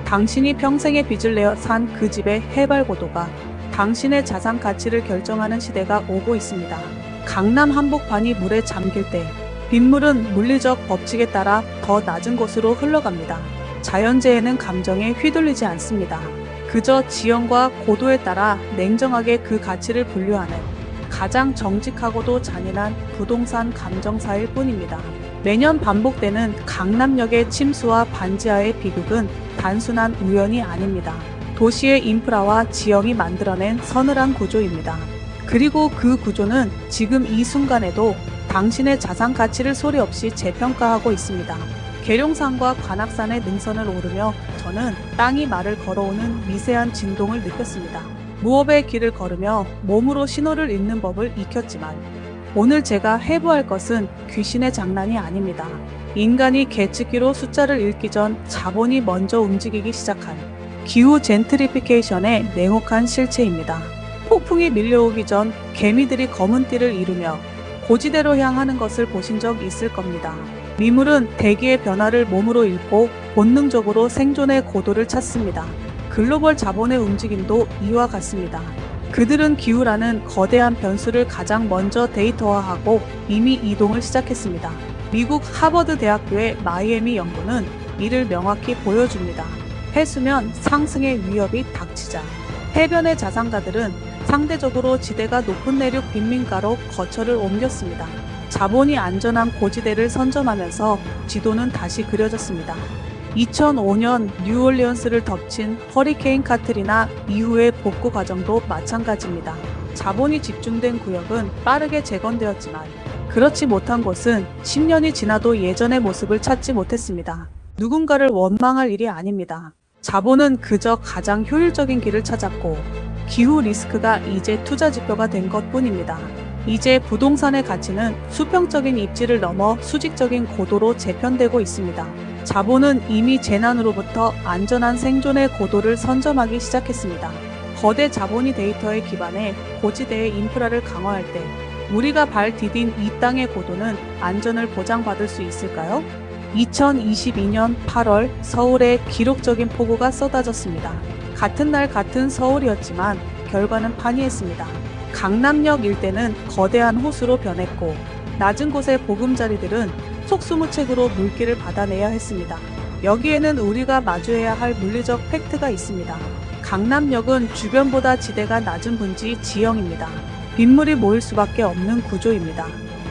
당신이 평생의 빚을 내어 산 그 집의 해발 고도가 당신의 자산 가치를 결정하는 시대가 오고 있습니다. 강남 한복판이 물에 잠길 때 빗물은 물리적 법칙에 따라 더 낮은 곳으로 흘러갑니다. 자연재해는 감정에 휘둘리지 않습니다. 그저 지형과 고도에 따라 냉정하게 그 가치를 분류하는 가장 정직하고도 잔인한 부동산 감정사일 뿐입니다. 매년 반복되는 강남역의 침수와 반지하의 비극은 단순한 우연이 아닙니다. 도시의 인프라와 지형이 만들어낸 서늘한 구조입니다. 그리고 그 구조는 지금 이 순간에도 당신의 자산 가치를 소리 없이 재평가하고 있습니다. 계룡산과 관악산의 능선을 오르며 저는 땅이 말을 걸어오는 미세한 진동을 느꼈습니다. 무업의 길을 걸으며 몸으로 신호를 읽는 법을 익혔지만 오늘 제가 해부할 것은 귀신의 장난이 아닙니다. 인간이 계측기로 숫자를 읽기 전 자본이 먼저 움직이기 시작한 기후 젠트리피케이션의 냉혹한 실체입니다. 폭풍이 밀려오기 전 개미들이 검은 띠를 이루며 고지대로 향하는 것을 보신 적 있을 겁니다. 미물은 대기의 변화를 몸으로 읽고 본능적으로 생존의 고도를 찾습니다. 글로벌 자본의 움직임도 이와 같습니다. 그들은 기후라는 거대한 변수를 가장 먼저 데이터화하고 이미 이동을 시작했습니다. 미국 하버드 대학교의 마이애미 연구는 이를 명확히 보여줍니다. 해수면 상승의 위협이 닥치자 해변의 자산가들은 상대적으로 지대가 높은 내륙 빈민가로 거처를 옮겼습니다. 자본이 안전한 고지대를 선점하면서 지도는 다시 그려졌습니다. 2005년 뉴올리언스를 덮친 허리케인 카트리나 이후의 복구 과정도 마찬가지입니다. 자본이 집중된 구역은 빠르게 재건되었지만 그렇지 못한 곳은 10년이 지나도 예전의 모습을 찾지 못했습니다. 누군가를 원망할 일이 아닙니다. 자본은 그저 가장 효율적인 길을 찾았고 기후 리스크가 이제 투자 지표가 된 것뿐입니다. 이제 부동산의 가치는 수평적인 입지를 넘어 수직적인 고도로 재편되고 있습니다. 자본은 이미 재난으로부터 안전한 생존의 고도를 선점하기 시작했습니다. 거대 자본이 데이터에 기반해 고지대의 인프라를 강화할 때 우리가 발 디딘 이 땅의 고도는 안전을 보장받을 수 있을까요? 2022년 8월 서울에 기록적인 폭우가 쏟아졌습니다. 같은 날 같은 서울이었지만 결과는 판이했습니다. 강남역 일대는 거대한 호수로 변했고 낮은 곳의 보금자리들은 속수무책으로 물길을 받아내야 했습니다. 여기에는 우리가 마주해야 할 물리적 팩트가 있습니다. 강남역은 주변보다 지대가 낮은 분지 지형입니다. 빗물이 모일 수밖에 없는 구조입니다.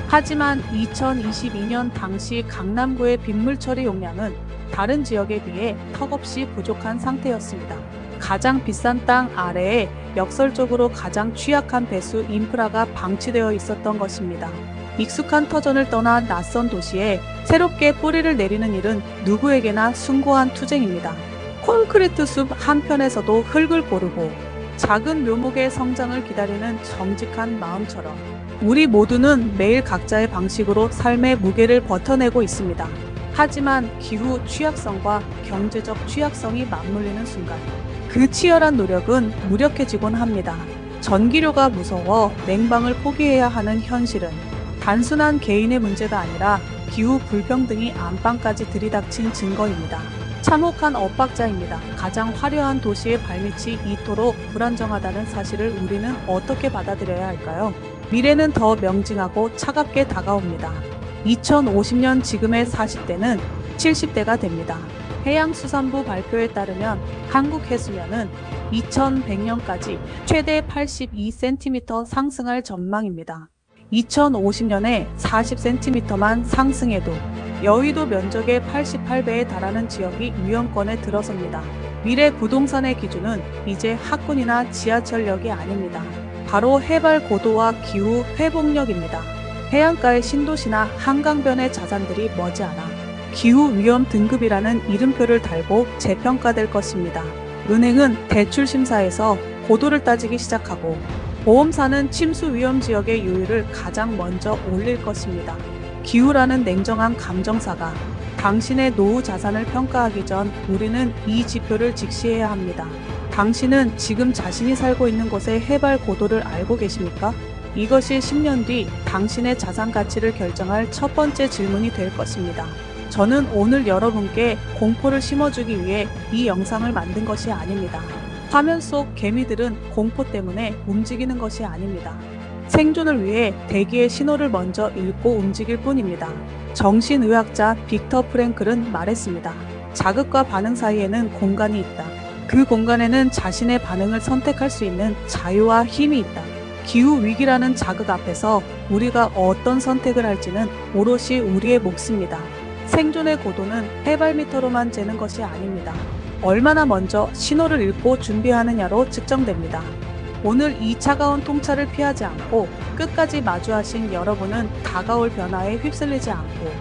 하지만 2022년 당시 강남구의 빗물 처리 용량은 다른 지역에 비해 턱없이 부족한 상태였습니다. 가장 비싼 땅 아래에 역설적으로 가장 취약한 배수 인프라가 방치되어 있었던 것입니다. 익숙한 터전을 떠나 낯선 도시에 새롭게 뿌리를 내리는 일은 누구에게나 숭고한 투쟁입니다. 콘크리트 숲 한편에서도 흙을 고르고 작은 묘목의 성장을 기다리는 정직한 마음처럼 우리 모두는 매일 각자의 방식으로 삶의 무게를 버텨내고 있습니다. 하지만 기후 취약성과 경제적 취약성이 맞물리는 순간 그 치열한 노력은 무력해지곤 합니다. 전기료가 무서워 냉방을 포기해야 하는 현실은 단순한 개인의 문제가 아니라 기후 불평등이 안방까지 들이닥친 증거입니다. 참혹한 엇박자입니다. 가장 화려한 도시의 발밑이 이토록 불안정하다는 사실을 우리는 어떻게 받아들여야 할까요? 미래는 더 명징하고 차갑게 다가옵니다. 2050년 지금의 40대는 70대가 됩니다. 해양수산부 발표에 따르면 한국 해수면은 2100년까지 최대 82cm 상승할 전망입니다. 2050년에 40cm만 상승해도 여의도 면적의 88배에 달하는 지역이 위험권에 들어섭니다. 미래 부동산의 기준은 이제 학군이나 지하철역이 아닙니다. 바로 해발 고도와 기후 회복력입니다. 해안가의 신도시나 한강변의 자산들이 머지않아 기후 위험 등급이라는 이름표를 달고 재평가될 것입니다. 은행은 대출 심사에서 고도를 따지기 시작하고 보험사는 침수 위험 지역의 요율을 가장 먼저 올릴 것입니다. 기후라는 냉정한 감정사가 당신의 노후 자산을 평가하기 전 우리는 이 지표를 직시해야 합니다. 당신은 지금 자신이 살고 있는 곳의 해발 고도를 알고 계십니까? 이것이 10년 뒤 당신의 자산 가치를 결정할 첫 번째 질문이 될 것입니다. 저는 오늘 여러분께 공포를 심어주기 위해 이 영상을 만든 것이 아닙니다. 화면 속 개미들은 공포 때문에 움직이는 것이 아닙니다. 생존을 위해 대기의 신호를 먼저 읽고 움직일 뿐입니다. 정신의학자 빅터 프랭클은 말했습니다. 자극과 반응 사이에는 공간이 있다. 그 공간에는 자신의 반응을 선택할 수 있는 자유와 힘이 있다. 기후 위기라는 자극 앞에서 우리가 어떤 선택을 할지는 오롯이 우리의 몫입니다. 생존의 고도는 해발미터로만 재는 것이 아닙니다. 얼마나 먼저 신호를 읽고 준비하느냐로 측정됩니다. 오늘 이 차가운 통찰을 피하지 않고 끝까지 마주하신 여러분은 다가올 변화에 휩쓸리지 않고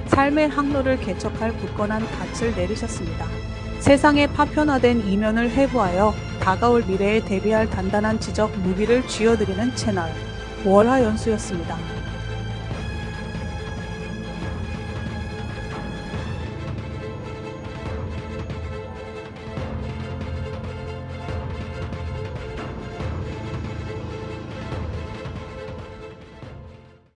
삶의 항로를 개척할 굳건한 닻을 내리셨습니다. 세상의 파편화된 이면을 해부하여 다가올 미래에 대비할 단단한 지적 무기를 쥐어드리는 채널 월화연수였습니다.